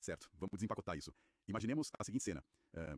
Certo, vamos desempacotar isso. Imaginemos a seguinte cena.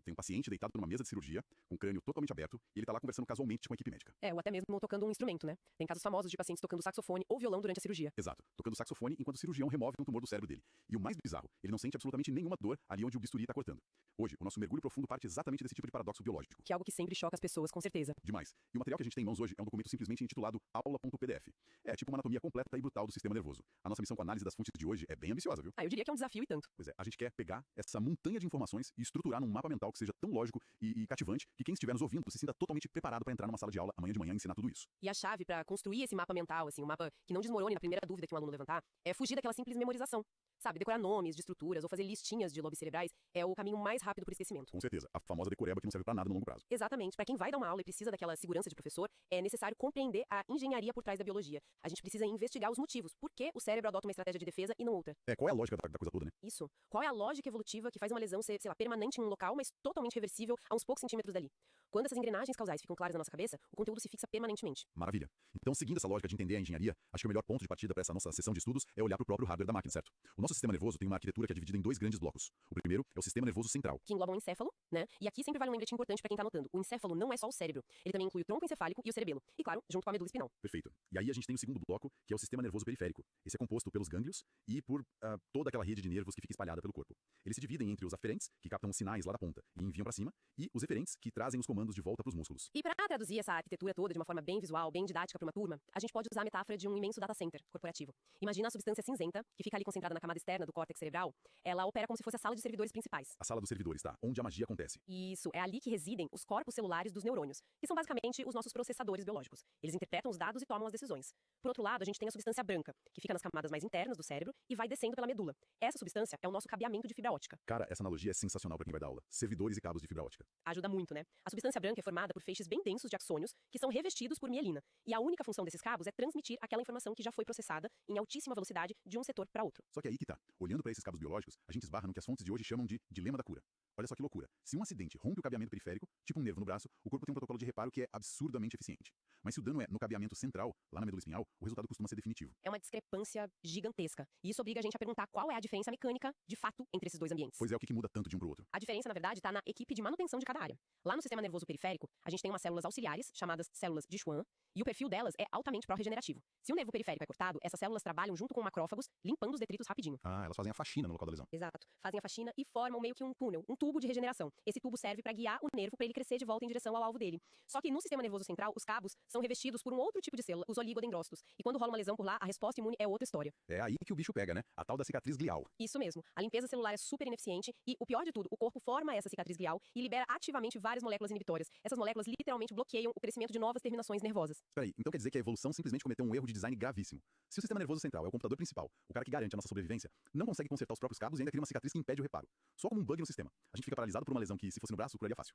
Tem um paciente deitado numa mesa de cirurgia, com o crânio totalmente aberto, e ele tá lá conversando casualmente com a equipe médica. Ou até mesmo tocando um instrumento, né? Tem casos famosos de pacientes tocando saxofone ou violão durante a cirurgia. Exato, tocando saxofone enquanto o cirurgião remove um tumor do cérebro dele. E o mais bizarro, ele não sente absolutamente nenhuma dor ali onde o bisturi tá cortando. Hoje, o nosso mergulho profundo parte exatamente desse tipo de paradoxo biológico. Que é algo que sempre choca as pessoas, com certeza. Demais. E o material que a gente tem em mãos hoje é um documento simplesmente intitulado aula.pdf. É tipo uma anatomia completa e brutal do sistema nervoso. A nossa missão com a análise das fontes de hoje é bem ambiciosa, viu? Eu diria que é um desafio e tanto. Pois é, a gente quer pegar essa montanha de informações e estruturar num mapa mental que seja tão lógico e cativante que quem estiver nos ouvindo se sinta totalmente preparado para entrar numa sala de aula amanhã de manhã e ensinar tudo isso. E a chave para construir esse mapa mental, assim, um mapa que não desmorone na primeira dúvida que um aluno levantar, é fugir daquela simples memorização. Sabe, decorar nomes de estruturas ou fazer listinhas de lobes cerebrais é o caminho mais rápido para o esquecimento. Com certeza, a famosa decoreba que não serve para nada no longo prazo. Exatamente. Para quem vai dar uma aula e precisa daquela segurança de professor, é necessário compreender a engenharia por trás da biologia. A gente precisa investigar os motivos. Por que o cérebro adota uma estratégia de defesa e não outra? Qual é a lógica da coisa toda, né? Isso. Qual é a lógica evolutiva que faz uma lesão ser, sei lá, permanente em um local, mas totalmente reversível a uns poucos centímetros dali? Quando essas engrenagens causais ficam claras na nossa cabeça, o conteúdo se fixa permanentemente. Maravilha. Então, seguindo essa lógica de entender a engenharia, acho que o melhor ponto de partida para essa nossa sessão de estudos é olhar para o próprio hardware da máquina, certo? O nosso sistema nervoso tem uma arquitetura que é dividida em dois grandes blocos. O primeiro é o sistema nervoso central, que engloba o encéfalo, né? E aqui sempre vale um lembrete importante para quem tá anotando. O encéfalo não é só o cérebro. Ele também inclui o tronco encefálico e o cerebelo. E claro, junto com a medula espinhal. Perfeito. E aí a gente tem o segundo bloco, que é o sistema nervoso periférico. Esse é composto pelos gânglios e por toda aquela rede de nervos que fica espalhada pelo corpo. Eles se dividem entre os aferentes, que captam os sinais lá da ponta e enviam para cima, e os eferentes, que trazem os comandos de volta para os músculos. E para traduzir essa arquitetura toda de uma forma bem visual, bem didática para uma turma, a gente pode usar a metáfora de um imenso data center corporativo. Imagina a substância cinzenta, que fica ali concentrada na camada externa do córtex cerebral. Ela opera como se fosse a sala de servidores principais. A sala dos servidores, tá? Onde a magia acontece. Isso, é ali que residem os corpos celulares dos neurônios, que são basicamente os nossos processadores biológicos. Eles interpretam os dados e tomam as decisões. Por outro lado, a gente tem a substância branca, que fica nas camadas mais internas do cérebro e vai descendo pela medula. Essa substância é o nosso cabeamento de fibra óptica. Cara, essa analogia é sensacional para quem vai dar aula. Servidores e cabos de fibra óptica. Ajuda muito, né? A substância branca é formada por feixes bem densos de axônios, que são revestidos por mielina. E a única função desses cabos é transmitir aquela informação que já foi processada em altíssima velocidade de um setor para outro. Só que aí que tá. Olhando para esses cabos biológicos, a gente esbarra no que as fontes de hoje chamam de dilema da cura. Olha só que loucura. Se um acidente rompe o cabeamento periférico, tipo um nervo no braço, o corpo tem um protocolo de reparo que é absurdamente eficiente. Mas se o dano é no cabeamento central, lá na medula espinhal, o resultado costuma ser definitivo. É uma discrepância gigantesca. E isso obriga a gente a perguntar qual é a diferença mecânica, de fato, entre esses dois ambientes. Pois é, o que muda tanto de um pro outro? A diferença, na verdade, está na equipe de manutenção de cada área. Lá no sistema nervoso periférico, a gente tem umas células auxiliares, chamadas células de Schwann, e o perfil delas é altamente pró-regenerativo. Se o nervo periférico é cortado, essas células trabalham junto com macrófagos, limpando os detritos rapidinho. Elas fazem a faxina no local da lesão. Exato. Fazem a faxina e formam meio que um túnel, um tubo de regeneração. Esse tubo serve para guiar o nervo para ele crescer de volta em direção ao alvo dele. Só que no sistema nervoso central, os cabos são revestidos por um outro tipo de célula, os oligodendrócitos. E quando rola uma lesão por lá, a resposta imune é outra história. É aí que o bicho pega, né? A tal da cicatriz glial. Isso mesmo. A limpeza celular é super ineficiente e, o pior de tudo, o corpo forma essa cicatriz glial e libera ativamente várias moléculas inibitórias. Essas moléculas literalmente bloqueiam o crescimento de novas terminações nervosas. Espera aí, então quer dizer que a evolução simplesmente cometeu um erro de design gravíssimo. Se o sistema nervoso central é o computador principal, o cara que garante a nossa sobrevivência, não consegue consertar os próprios cabos e ainda cria uma cicatriz que impede o reparo. Só como um bug no sistema. A gente fica paralisado por uma lesão que, se fosse no braço, curaria fácil.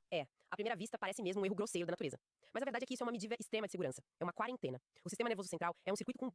À primeira vista, parece mesmo um erro grosseiro da natureza. Mas a verdade é que isso é uma medida extrema de segurança. É uma quarentena. O sistema nervoso central é um circuito com,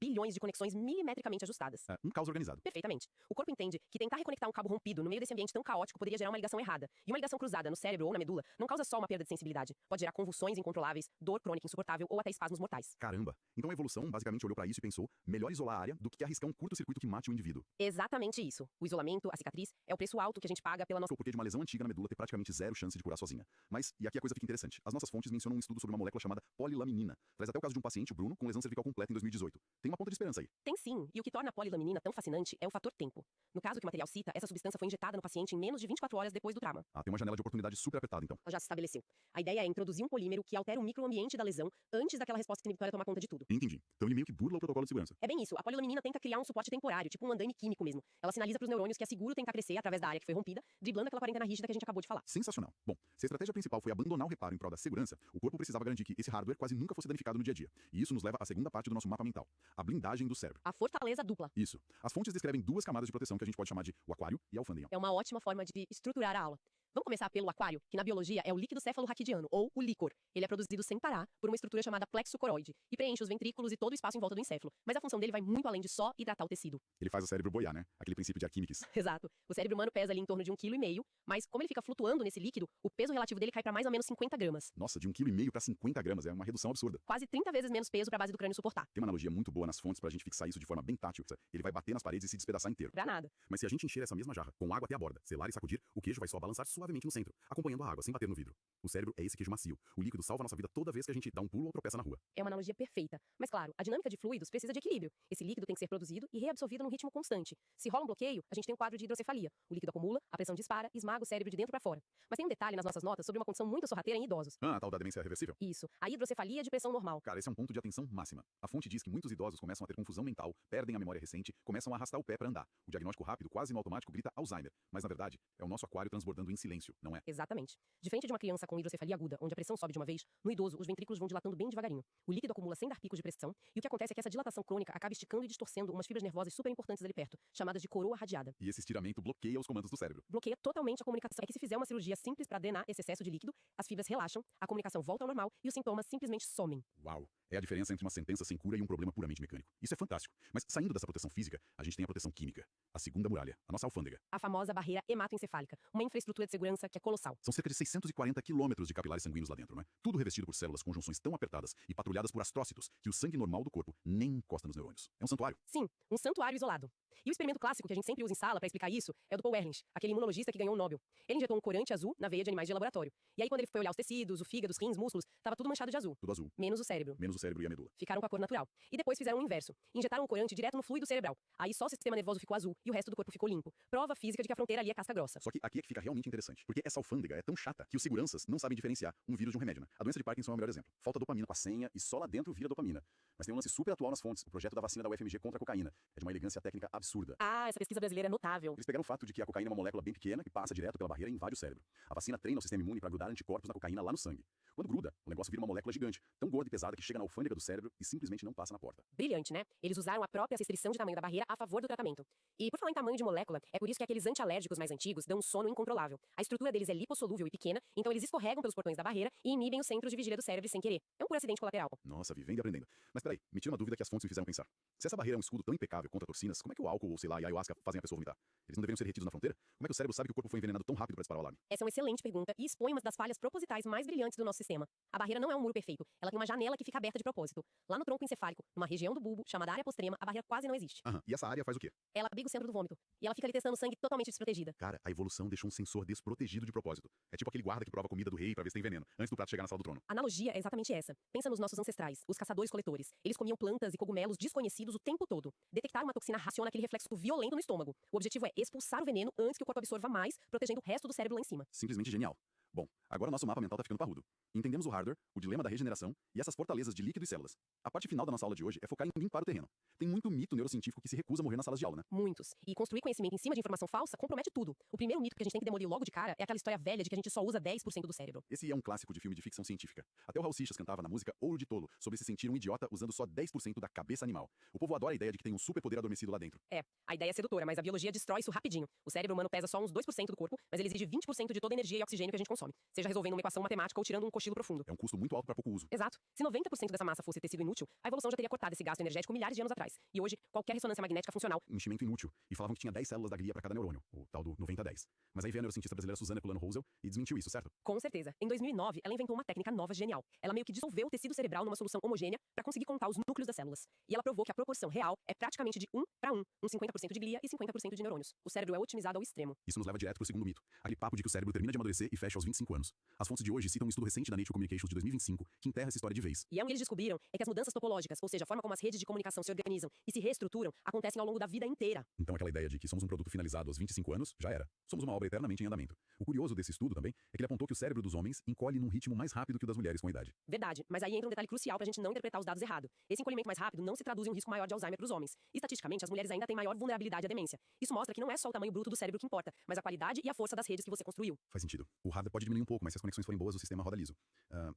bilhões de conexões milimetricamente ajustadas. Um caos organizado. Perfeitamente. O corpo entende que tentar reconectar um cabo rompido no meio desse ambiente tão caótico poderia gerar uma ligação errada. E uma ligação cruzada no cérebro ou na medula não causa só uma perda de sensibilidade. Pode gerar convulsões incontroláveis, dor crônica insuportável ou até espasmos mortais. Caramba. Então a evolução basicamente olhou pra isso e pensou, melhor isolar a área do que arriscar um curto-circuito que mate o indivíduo. Exatamente isso. O isolamento, a cicatriz, é o preço alto que a gente paga pela nossa... O porquê de uma lesão antiga na medula ter praticamente zero chance de curar sozinha. Mas, e aqui a coisa fica interessante, as nossas fontes mencionam um estudo sobre uma molécula chamada polilaminina. Traz até o caso de um paciente, o Bruno, com lesão cervical completa em 2018. Tem uma ponta de esperança aí. Tem sim, e o que torna a polilaminina tão fascinante é o fator tempo. No caso que o material cita, essa substância foi injetada no paciente em menos de 24 horas depois do trauma. Tem uma janela de oportunidade super apertada, então. Ela já se estabeleceu. A ideia é introduzir um polímero que altera o microambiente da lesão antes daquela resposta inibitória tomar conta de tudo. Entendi. Então ele meio que burla o protocolo de segurança. É bem isso. A polilaminina tenta criar um suporte temporário, tipo um andaime químico mesmo. Ela sinaliza pros neurônios que é seguro tentar crescer através da área que foi rompida, driblando aquela quarentena rígida que a gente acabou de falar. Sensacional. Bom, se a estratégia principal foi abandonar o reparo em prol da segurança, o corpo precisava garantir que esse hardware quase nunca fosse danificado no dia a dia. E isso nos leva à segunda parte do nosso mapa mental, a blindagem do cérebro. A fortaleza dupla. Isso. As fontes descrevem duas camadas de proteção que a gente pode chamar de o aquário e a alfândega. É uma ótima forma de estruturar a aula. Vamos começar pelo aquário, que na biologia é o líquido cefalorraquidiano, ou o líquor. Ele é produzido sem parar por uma estrutura chamada plexo coroide e preenche os ventrículos e todo o espaço em volta do encéfalo. Mas a função dele vai muito além de só hidratar o tecido. Ele faz o cérebro boiar, né? Aquele princípio de Arquímedes. Exato. O cérebro humano pesa ali em torno de 1,5 kg, mas como ele fica flutuando nesse líquido, o peso relativo dele cai para mais ou menos 50 gramas. Nossa, de 1,5 kg para 50 gramas, é uma redução absurda. Quase 30 vezes menos peso para a base do crânio suportar. Tem uma analogia muito boa nas fontes pra gente fixar isso de forma bem tátil. Ele vai bater nas paredes e se despedaçar inteiro. Pra nada. Mas se a gente encher essa mesma jarra com água até a borda, selar e sacudir, o queijo vai só balançar suavemente no centro, acompanhando a água, sem bater no vidro. O cérebro é esse queijo macio. O líquido salva a nossa vida toda vez que a gente dá um pulo ou tropeça na rua. É uma analogia perfeita. Mas claro, a dinâmica de fluidos precisa de equilíbrio. Esse líquido tem que ser produzido e reabsorvido num ritmo constante. Se rola um bloqueio, a gente tem um quadro de hidrocefalia. O líquido acumula, a pressão dispara e esmaga o cérebro de dentro para fora. Mas tem um detalhe nas nossas notas sobre uma condição muito sorrateira em idosos. Ah, a tal da demência reversível? Isso, a hidrocefalia de pressão normal. Cara, esse é um ponto de atenção máxima. A fonte diz que muitos idosos começam a ter confusão mental, perdem a memória recente, começam a arrastar o pé para andar. O diagnóstico rápido, quase no automático, grita Alzheimer. Mas na verdade, é o nosso aquário transbordando em silêncio, não é? Exatamente. Diferente de uma criança com hidrocefalia aguda, onde a pressão sobe de uma vez, no idoso os ventrículos vão dilatando bem devagarinho. O líquido acumula sem dar picos de pressão, e o que acontece é que essa dilatação crônica acaba esticando e distorcendo umas fibras nervosas super importantes ali perto, chamadas de coroa radiada. E esse estiramento bloqueia os comandos do cérebro. Bloqueia totalmente a comunicação. É que se fizer uma cirurgia simples para drenar esse excesso de líquido, as fibras relaxam, a comunicação volta ao normal e os sintomas simplesmente somem. Uau! É a diferença entre uma sentença sem cura e um problema puramente mecânico. Isso é fantástico. Mas saindo dessa proteção física, a gente tem a proteção química. A segunda muralha, a nossa alfândega. A famosa barreira hematoencefálica, uma infraestrutura de segurança que é colossal. São cerca de 640 quilômetros de capilares sanguíneos lá dentro, não é? Tudo revestido por células com junções tão apertadas e patrulhadas por astrócitos que o sangue normal do corpo nem encosta nos neurônios. É um santuário. Sim, um santuário isolado. E o experimento clássico que a gente sempre usa em sala para explicar isso é o do Paul Ehrlich, aquele imunologista que ganhou o Nobel. Ele injetou um corante azul na veia de animais de laboratório. E aí quando ele foi olhar os tecidos, o fígado, os rins, músculos, tava tudo manchado de azul. Tudo azul. Menos o cérebro. Menos o cérebro e a medula. Ficaram com a cor natural. E depois fizeram o inverso. Injetaram o corante direto no fluido cerebral. Aí só o sistema nervoso ficou azul e o resto do corpo ficou limpo. Prova física de que a fronteira ali é casca grossa. Só que aqui é que fica realmente interessante, porque essa alfândega é tão chata que os seguranças não sabem diferenciar um vírus de um remédio, né? A doença de Parkinson é o melhor exemplo. Falta dopamina com a senha e só lá dentro vira dopamina. Mas tem um lance super atual nas fontes, o projeto da vacina da UFMG contra a cocaína. É de uma elegância técnica absurda. Ah, essa pesquisa brasileira é notável. Eles pegaram o fato de que a cocaína é uma molécula bem pequena que passa direto pela barreira e invade o cérebro. A vacina treina o sistema imune para grudar anticorpos na cocaína lá no sangue. Quando gruda, o negócio vira uma molécula gigante, tão gorda e pesada que chega na alfândega do cérebro e simplesmente não passa na porta. Brilhante, né? Eles usaram a própria restrição de tamanho da barreira a favor do tratamento. E por falar em tamanho de molécula, é por isso que aqueles antialérgicos mais antigos dão um sono incontrolável. A estrutura deles é lipossolúvel e pequena, então eles escorregam pelos portões da barreira e inibem os centros de vigília do cérebro sem querer. É um puro acidente colateral. Nossa, vivendo e aprendendo. Mas peraí, me tira uma dúvida que as fontes me fizeram pensar. Se essa barreira é um escudo tão impecável contra toxinas, como é que o álcool, ou sei lá, e a ayahuasca fazem a pessoa vomitar? Eles não deveriam ser retidos na fronteira? Como é que o cérebro sabe que o corpo foi envenenado tão rápido para disparar o alarme? Essa é uma excelente pergunta e expõe uma das falhas propositais mais brilhantes do nosso sistema. A barreira não é um muro perfeito, ela tem uma janela que fica aberta de propósito. Lá no tronco encefálico, numa região do bulbo, chamada área postrema, a barreira quase não existe. Aham, e essa área faz o quê? Ela abriga o centro do vômito, e ela fica ali testando sangue totalmente desprotegida. Cara, a evolução deixou um sensor desprotegido de propósito. É tipo aquele guarda que prova a comida do rei pra ver se tem veneno, antes do prato chegar na sala do trono. A analogia é exatamente essa. Pensa nos nossos ancestrais, os caçadores-coletores. Eles comiam plantas e cogumelos desconhecidos o tempo todo. Detectar uma toxina raciona aquele reflexo violento no estômago. O objetivo é expulsar o veneno antes que o corpo absorva mais, protegendo o resto do cérebro lá em cima. Simplesmente genial. Bom, agora o nosso mapa mental tá ficando parrudo. Entendemos o hardware, o dilema da regeneração e essas fortalezas de líquido e células. A parte final da nossa aula de hoje é focar em limpar o terreno. Tem muito mito neurocientífico que se recusa a morrer nas salas de aula, né? Muitos. E construir conhecimento em cima de informação falsa compromete tudo. O primeiro mito que a gente tem que demolir logo de cara é aquela história velha de que a gente só usa 10% do cérebro. Esse é um clássico de filme de ficção científica. Até o Raul Seixas cantava na música Ouro de Tolo sobre se sentir um idiota usando só 10% da cabeça animal. O povo adora a ideia de que tem um superpoder adormecido lá dentro. É, a ideia é sedutora, mas a biologia destrói isso rapidinho. O cérebro humano pesa só uns 2% do corpo, mas ele exige 20% de toda a energia e oxigênio que a gente consome. Seja resolvendo uma equação matemática ou tirando um cochilo profundo. É um custo muito alto para pouco uso. Exato. Se 90% dessa massa fosse tecido inútil, a evolução já teria cortado esse gasto energético milhares de anos atrás. E hoje, qualquer ressonância magnética funcional. Enchimento inútil. E falavam que tinha 10 células da glia para cada neurônio, o tal do 90-10. Mas aí veio a neurocientista brasileira Suzana Colano Rosel e desmentiu isso, certo? Com certeza. Em 2009, ela inventou uma técnica nova genial. Ela meio que dissolveu o tecido cerebral numa solução homogênea para conseguir contar os núcleos das células. E ela provou que a proporção real é praticamente de 1 para 1, uns 50% de glia e 50% de neurônios. O cérebro é otimizado ao extremo. Isso nos leva direto pro segundo mito. Aquele papo de que o cérebro termina de amadurecer e fecha aos 25 anos. As fontes de hoje citam um estudo recente da Nature Communications de 2025 que enterra essa história de vez. E o que eles descobriram é que as mudanças topológicas, ou seja, a forma como as redes de comunicação se organizam e se reestruturam, acontecem ao longo da vida inteira. Então aquela ideia de que somos um produto finalizado aos 25 anos, já era. Somos uma obra eternamente em andamento. O curioso desse estudo também é que ele apontou que o cérebro dos homens encolhe num ritmo mais rápido que o das mulheres com a idade. Verdade, mas aí entra um detalhe crucial pra gente não interpretar os dados errado. Esse encolhimento mais rápido não se traduz em um risco maior de Alzheimer pros homens. Estatisticamente, as mulheres ainda têm maior vulnerabilidade à demência. Isso mostra que não é só o tamanho bruto do cérebro que importa, mas a qualidade e a força das redes que você construiu. Faz sentido. O hardware pode diminuir um pouco, mas se as conexões forem boas, o sistema roda liso.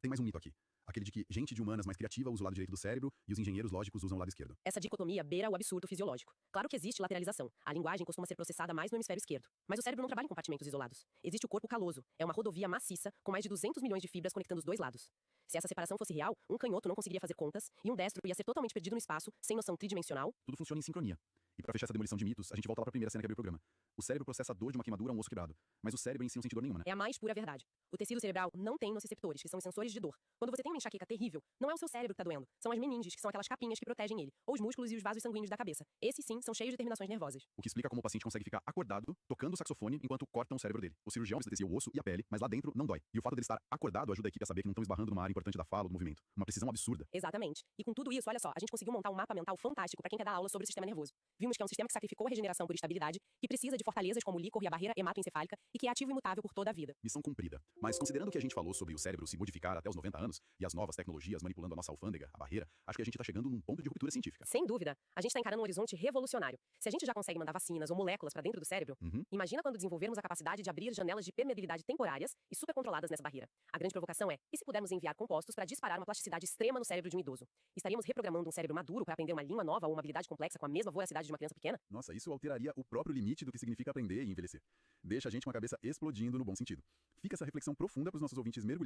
Tem mais um mito aqui. Aquele de que gente de humanas mais criativa usa o lado direito do cérebro e os engenheiros lógicos usam o lado esquerdo. Essa dicotomia beira o absurdo fisiológico. Claro que existe lateralização. A linguagem costuma ser processada mais no hemisfério esquerdo. Mas o cérebro não trabalha em compartimentos isolados. Existe o corpo caloso. É uma rodovia maciça com mais de 200 milhões de fibras conectando os dois lados. Se essa separação fosse real, um canhoto não conseguiria fazer contas e um destro ia ser totalmente perdido no espaço, sem noção tridimensional. Tudo funciona em sincronia. E pra fechar essa demolição de mitos, a gente volta lá pra primeira cena que abriu o programa. O cérebro processa a dor de uma queimadura a um osso quebrado. Mas o cérebro em si não sente dor nenhuma, né? É a mais pura verdade. O tecido cerebral não tem nociceptores, que são os sensores de dor. Quando você tem uma enxaqueca terrível, não é o seu cérebro que tá doendo, são as meninges, que são aquelas capinhas que protegem ele, ou os músculos e os vasos sanguíneos da cabeça. Esses sim são cheios de terminações nervosas. O que explica como o paciente consegue ficar acordado, tocando o saxofone, enquanto cortam o cérebro dele. O cirurgião anestesia o osso e a pele, mas lá dentro não dói. E o fato dele estar acordado ajuda a equipe a saber que não estão esbarrando numa área importante da fala ou do movimento. Uma precisão absurda. Exatamente. E com tudo isso, olha só, a gente conseguiu montar um mapa mental fantástico para quem quer dar aula sobre o sistema nervoso. Vimos que é um sistema que sacrificou a regeneração por estabilidade, que precisa de fortalezas como o líquor e a barreira hematoencefálica e que é ativo e imutável por toda a vida. Missão cumprida. Mas considerando que a gente falou sobre o cérebro se modificar até os 90 anos e as novas tecnologias manipulando a nossa alfândega, a barreira, acho que a gente tá chegando num ponto de ruptura científica. Sem dúvida. A gente está encarando um horizonte revolucionário. Se a gente já consegue mandar vacinas ou moléculas para dentro do cérebro, imagina quando desenvolvermos a capacidade de abrir janelas de permeabilidade temporárias e supercontroladas nessa barreira. A grande provocação é, e se pudermos enviar compostos para disparar uma plasticidade extrema no cérebro de um idoso? Estaríamos reprogramando um cérebro maduro para aprender uma língua nova ou uma habilidade complexa com a mesma voracidade de uma criança pequena? Nossa, isso alteraria o próprio limite do que significa aprender e envelhecer. Deixa a gente com a cabeça explodindo no bom sentido. Fica essa reflexão profunda para os nossos ouvintes mergulharem